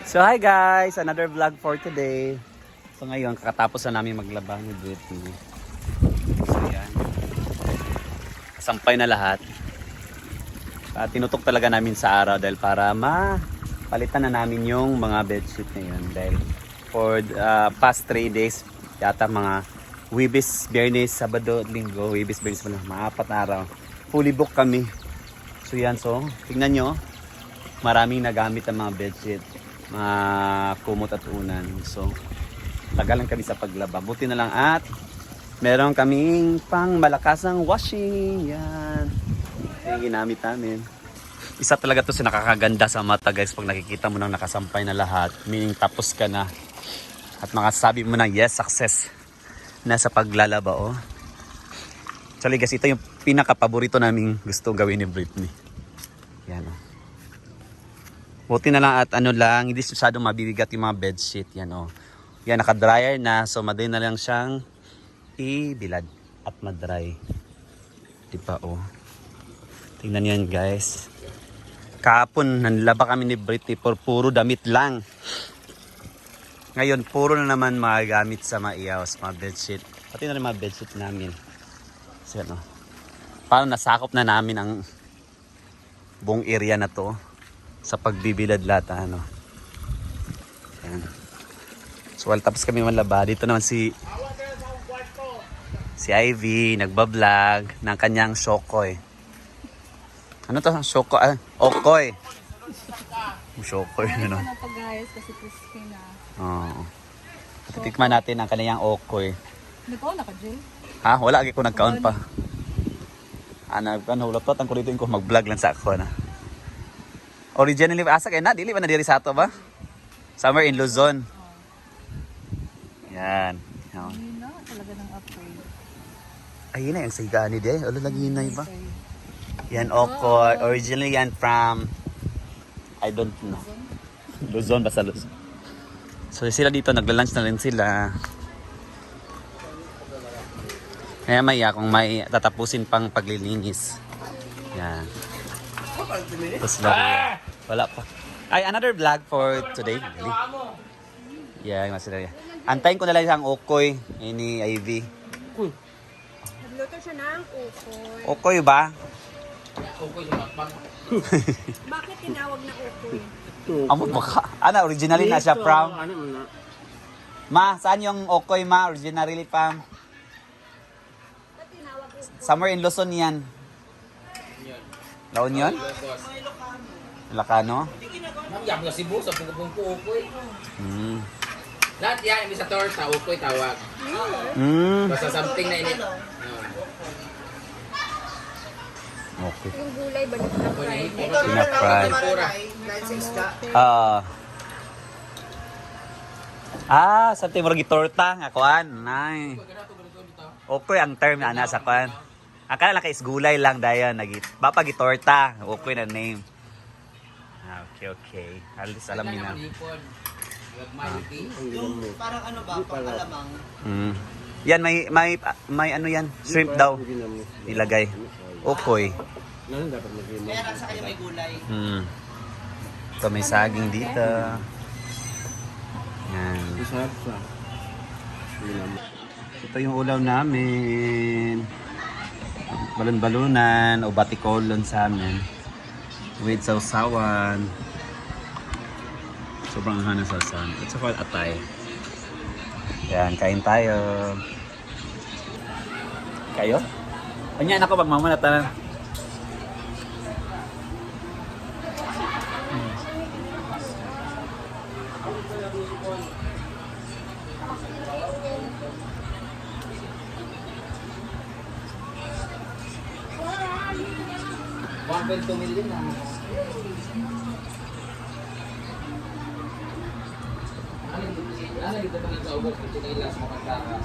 So hi guys, another vlog for today. So ngayon, kakatapos na namin maglaba ni Britney. So yan. Sampay na lahat. Tinutok talaga namin sa araw dahil para mapalitan na namin yung mga bedsheet na yun. Dahil for past 3 days, yata mga Wibis, Biyernes, Sabado, Linggo, Wibis, Biyernes, mga 4 na araw. Fully booked kami. So yan, so tingnan nyo. Maraming nagamit ang mga bedsheet. Mga kumot at unan. So tagalan kami sa paglaba. Buti na lang at meron kaming pang malakasang washing. Yan yung ginamit namin. Isa talaga to sa nakakaganda sa mata guys pag nakikita mo nang nakasampay na lahat, meaning tapos ka na at makasabi mo na yes, success na sa paglalaba. Oh, actually guys, ito yung pinaka paborito naming gusto gawin ni Britney. Yan. Oh, buti na lang at ano lang, hindi masyadong mabibigat yung mga bedsheet. Yan oh. Yan, naka-dryer na. So, madali na lang siyang ibilad at madry. Diba oh. Tingnan yan guys. Kahapon, nanlaba kami ni Britney for puro damit lang. Ngayon, puro na naman magagamit sa mga iyaws, mga bedsheet. Pati na rin mga bedsheet namin. So, yan oh. Parang nasakop na namin ang buong area na to. Sa pagbibilad lahat, ano. Ayan. So, well, tapos kami manlaba. Dito naman si Ivy, nagbablog ng kanyang Shokoy. Ano to? Shokoy? Okoy. Shokoy, ano. Ano to guys, kasi crispy na. Oo. Titikman natin ang kanyang Okoy. Nagkaon na ka, Jill? Ha? Wala, ako nagkaon pa. Ano, lapot ang kuritin ko, mag-vlog lang sa ako, na. Originally, asa kayo na? Dili ba na diri sa ato ba? Somewhere in Luzon. Yan. Hindi na, talaga ng upgrade. Ayun na, yung saygani di. Alo, lagi na ba? Yan, Okoy. Originally yan from, I don't know. Luzon, basta Luzon. So sila dito, nagla-lunch na rin sila. Kaya maya, kung may tatapusin pang paglilinis. Yan. Tapos wala pa. Ay, another vlog for today. Yeah, masila. Antayin ko na lang isang Okoy. Ini Ivy. Nagluto siya ng ukoy. Okoy ba? Bakit tinawag na ukoy? Amo baka. Ano, originally na siya from? Ma, saan yung Okoy ma? Originally from? Bakit tinawag ukoy? Somewhere in Luzon yan. La Union? Ilocano? Nagyap na Cebu sa pagkabong po ukoy. Lahat yan, sa torta, ukoy tawag. Basta something na init. Okay. Yung gulay ba na fried? Pina-fry. Something mo torta nga kuan. Nay. Okay ang term na nasa kuan. Akala lang kay gulay lang dayon bapa gitorta. Okay na name. Okay. Alis alam niyo na. Parang ano ba, pang-alamang. Yan may ano yan, shrimp daw ilagay. Okay. Kaya nasa kayo may gulay. Ito may saging dito. Yan. Ito yung ulam namin. Balon-balunan o batikolon sa amin. With sausawan. Sobrang hana sausawan. At saka atay. Yan, kain tayo. Kayo? Anya ako pag mamanatan. $1.2 million na. Ano dito pa nagkaubos dito nila sa Matakas?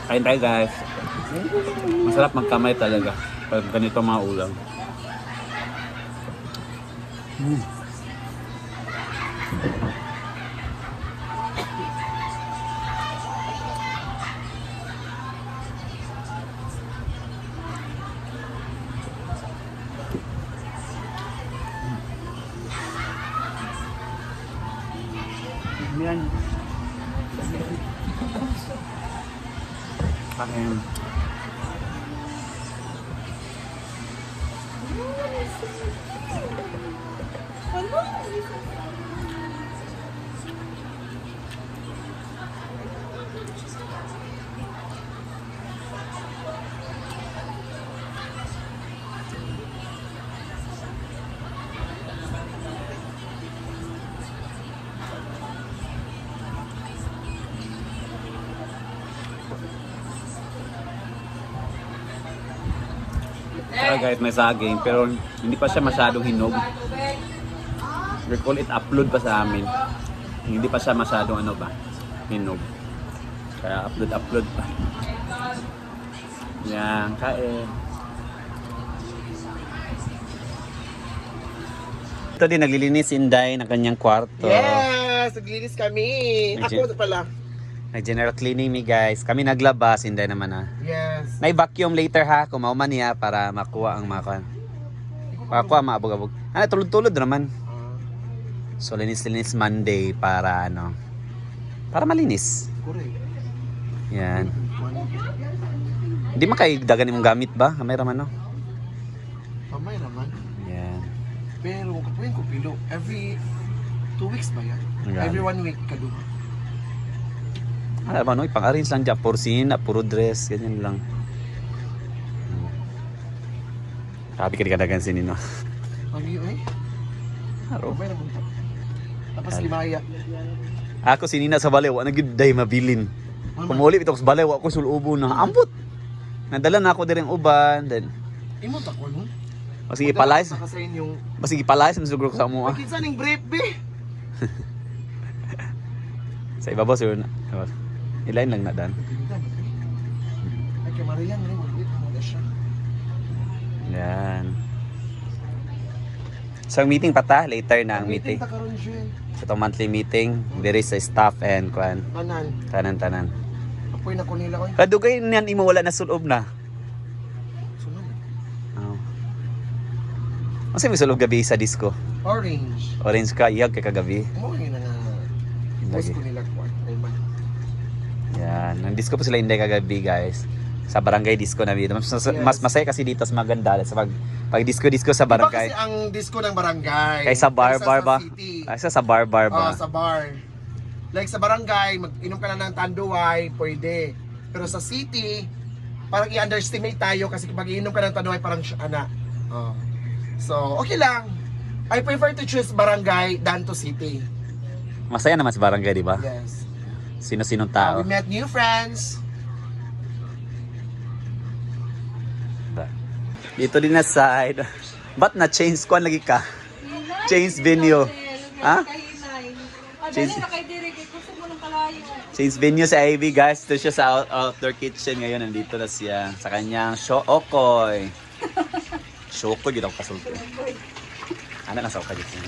Kain tayo guys. Masarap magkamay talaga pag ganito mga ulam. Kain. Kaya guys, may saging pero hindi pa siya masyadong hinog. We call it upload pa sa amin. Hindi pa siya masyadong ano ba, hinog. Kaya upload pa. Yan, kain. Ito din, naglilinis si Inday ng kanyang kwarto. Yes! Naglinis kami. Medyo- Ako pala. Nag-general cleaning mi guys. Kami naglabas, Inday naman ha. Yes. May vacuum later ha, kung mauman niya para makuha ang makuha. Makuha, maabog-abog. Ano, tulod-tulod naman. So, linis-linis Monday para ano, para malinis. Correct. Yan. Hindi makaigdagan yung gamit ba? Kamay raman no? Mamay naman. Yan. Pero kapuin ko pilo. Every 2 weeks ba yan? Yan. Every 1 week ka doon. Ano ba no? Ipang-arrange lang dyan. Puro sina, puro dress. Ganyan lang. Sabi ka di kadagan sinino. Mami eh. Aro. Mamay naman. Tapos limaya. Ako sinina sa balew. Ano yun day mabilin. Pumuli ito sa balew. Ako sulubo na. Ambot. Nadala na ako din yung uban. Then, Imot ako no? sige palayas. Nakasayin yung... Sige palayas. Masugro ko sa mo. Kinsa ning brief be? Sa ibabaw sir na. Ilain lang na dan. Ay kay Marian rin. Wait mo na siya. Yan. So ang meeting pa ta, later na ang meeting. Ta karon Juen. So itong monthly meeting, there is a staff and kwan, Tanan. tanan. Apoy na ko nila ko. Kadugay niyan imo wala na sulob na. Sunod. Oh. Kasi may sulob gabi sa disco. Orange. Orange ka, iyag kay kagabi. Mo yun na nga. Post Lagi. ko nila ko. Ay man. Yan, ang disco po sila hindi kagabi guys. Sa barangay disco na dito. Mas masaya kasi dito sa maganda sa pag disco sa Iba barangay. kasi ang disco ng barangay. Kaysa bar ba? City. Kaysa sa bar ba? Sa bar. Like sa barangay, mag-inom ka na ng tanduay, pwede. Pero sa city, parang i-underestimate tayo kasi pag iinom ka ng tanduay, parang ana. Oh. So, okay lang. I prefer to choose barangay than to city. Masaya naman sa barangay, di ba? Yes. Sino-sinong tao. We met new friends. Dito din na side. Ba't na-change ko lagi ka? Change venue. Ha? Change, change venue sa Ivy guys. Ito siya sa outdoor kitchen ngayon. Nandito na siya sa kanyang Okoy. Shokoy, gito ko pasulti. Ano lang sa Okoy dito?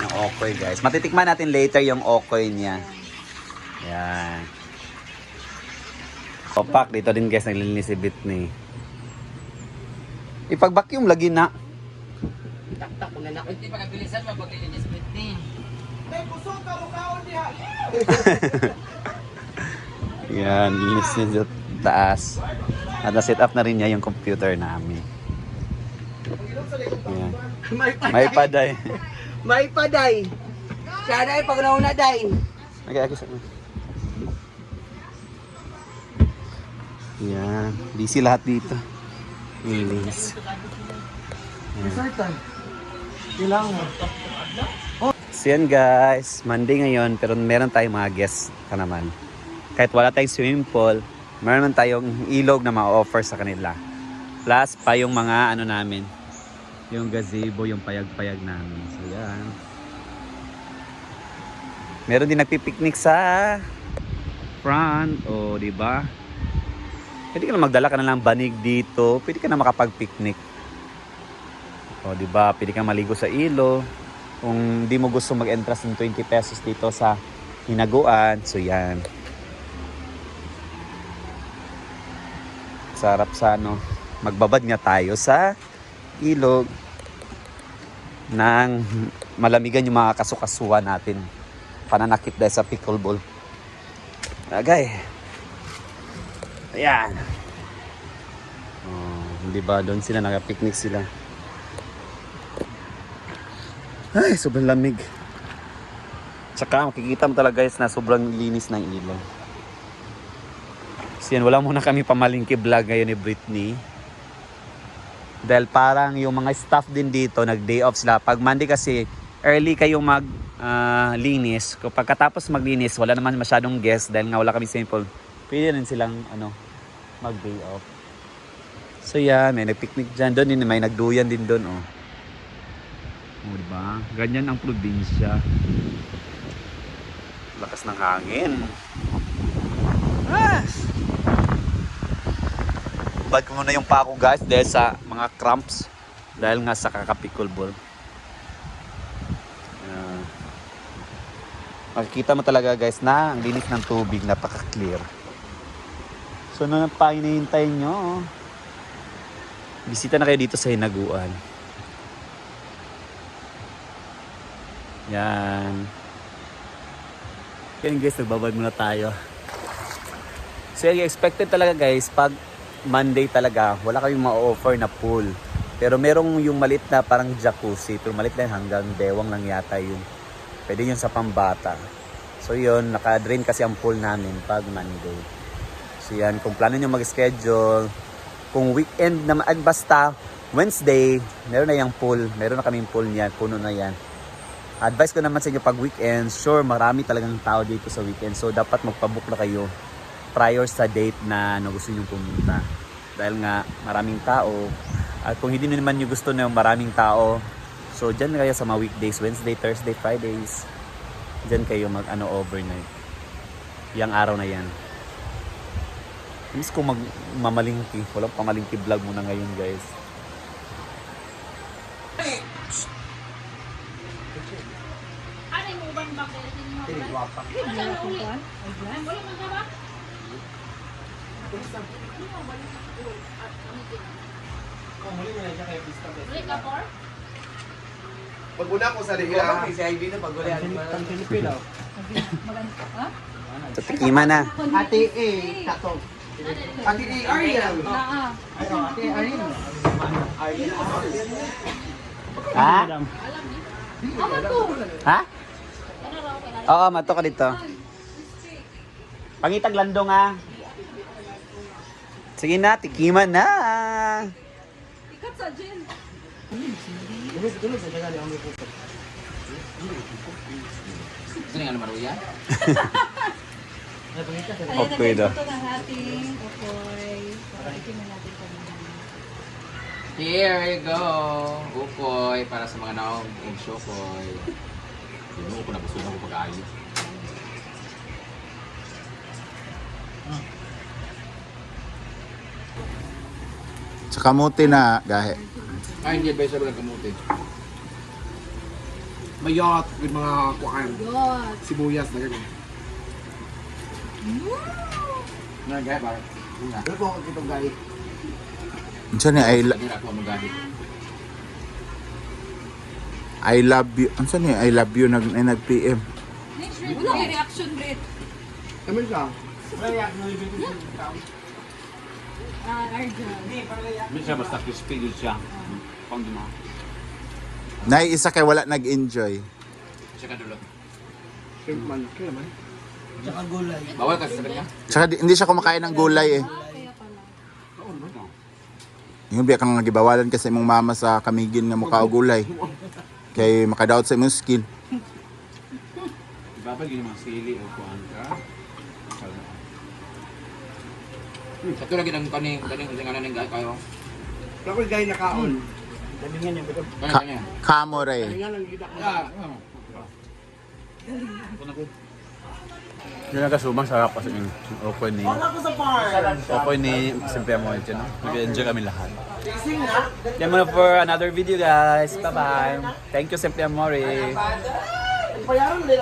Yung Okoy guys. Matitikman natin later yung Okoy niya. Yan. Opak, dito din guys naglilinis si Britney. Ipag-vacuum lagi na. Tak-tak ko na na. Hindi pa kabilisan, mabagay niya sa Britney. May kusog ka mukhaon diha. Yan, linis niya sa taas. At na-set up na rin niya yung computer namin. Yan. May paday. May paday. Siya na pag nauna day. Okay. Yan, busy lahat dito. Linis. Certain. Kailangan. So yan guys, Monday ngayon pero meron tayong mga guests ka naman. Kahit wala tayong swimming pool, meron naman tayong ilog na ma-offer sa kanila. Plus pa yung mga ano namin, yung gazebo, yung payag-payag namin. So yan. Meron din nagpipiknik sa front, o di ba? Pwede ka na magdala ka na lang banig dito, pwede ka na makapag-picnic. O di ba? Pwede ka maligo sa ilo. Kung di mo gusto mag-entrance ng 20 pesos dito sa hinaguan, so yan. Sarap sa ano, magbabad nga tayo sa ilog nang malamigan yung mga kasukasuan natin. Pananakit dahil sa pickleball. Agay. Ayan. Oh, hindi ba doon sila naka-picnic sila? Ay, sobrang lamig. Tsaka makikita mo talaga guys na sobrang linis ng ilog. So yan, wala muna kami pamalingki vlog ngayon ni Britney. Dahil parang yung mga staff din dito, nag-day off sila. Pag Monday kasi, early kayong linis. Kapag katapos maglinis, wala naman masyadong guest dahil nga wala kami sample. Pwede rin silang mag-day off. So yan, may nag-picnic dyan. Doon din, may nagduyan din doon. Oh. Oh, diba? Ganyan ang probinsya. Lakas ng hangin. Ah! Bad ko muna yung pako guys dahil sa mga cramps. Dahil nga sa kaka-pickleball. Makikita mo talaga guys na ang linis ng tubig, napaka-clear. So ano pa hinihintay nyo? Bisita na kayo dito sa Hinaguan. Yan. Yan guys, nagbabad muna tayo. So expected talaga guys, pag Monday talaga, wala kaming ma-offer na pool. Pero merong yung malit na parang jacuzzi. Pero malit na hanggang bewang lang yata yung pwede yun sa pambata. So yun, naka-drain kasi ang pool namin pag Monday. So yan, kung plano nyo mag-schedule, kung weekend na basta Wednesday, meron na yung pool. Meron na kaming pool niyan, puno na yan. Advice ko naman sa inyo pag weekend, sure marami talagang tao dito sa weekend. So dapat magpabook na kayo prior sa date na gusto nyo pumunta. Dahil nga maraming tao. At kung hindi naman nyo gusto na maraming tao, so dyan kayo sa mga weekdays, Wednesday, Thursday, Fridays. Dyan kayo overnight. Yang araw na yan. Miss ko mamalingki. Walang pamalingki vlog muna ngayon guys. Ano yung ubang bakit? Ano yung uli? Wala man ka ba? Uli ka por? Pag-una ko sa liga. Si Ivy na pagulihan. So tikima na. Ate A, tato. Ate A, Ariel. Ate Ariel. Ha? Ama to! Ha? Ano raw kaya? Oo, mato ka dito. Pangitag landong ha. Sige na, tikima na. Ikat sa gin. Gusto niya nga maruya? Okay daw. Ito ng ating ukoy. Pagkikin na natin ito. Here you go. Ukoy para sa mga naong in Shokoy. Hindi mo ko nabusunan ko pag-aayos. Sa kamuti na gahe. Ay, hindi ba yung kamuti? Mayot with mga kuan. Yun. Sibuyas na ganyan. Nagaya ba? Pero po ako itong guy. Ano ni Hindi na ako magalit. I love you. Ano ni I love you nag-PM. Wala kay reaction rate. Amin ka. Arjan. Hindi siya basta crispy din siya. Pang duma. Nay isa kay wala nag-enjoy. Siya ka dulot. Shrimp man. Kaya naman. Tsaka gulay. Bawal kasi sa kanya. Tsaka hindi siya kumakain ng gulay eh. Kaya pala. Yung biya kang nagibawalan kasi mong mama sa kamigin nga mukha og gulay. Kay makadaot sa imong skill. Ibabag yun mga sili o kuhan ka. Sa tulad ng kaning ng kayo. Ako yung guy na kaon. Kanya. Kamore. Kaya lang kita ko. Yun ang kasumang sarap kasi yung okay ni... Wala ko sa farm. Okay ni Simple mo yun, no? Nag-enjoy kami lahat. Gising nga. Yan muna for another video guys. Bye-bye. Thank you Simple Amore. Bayaran nila.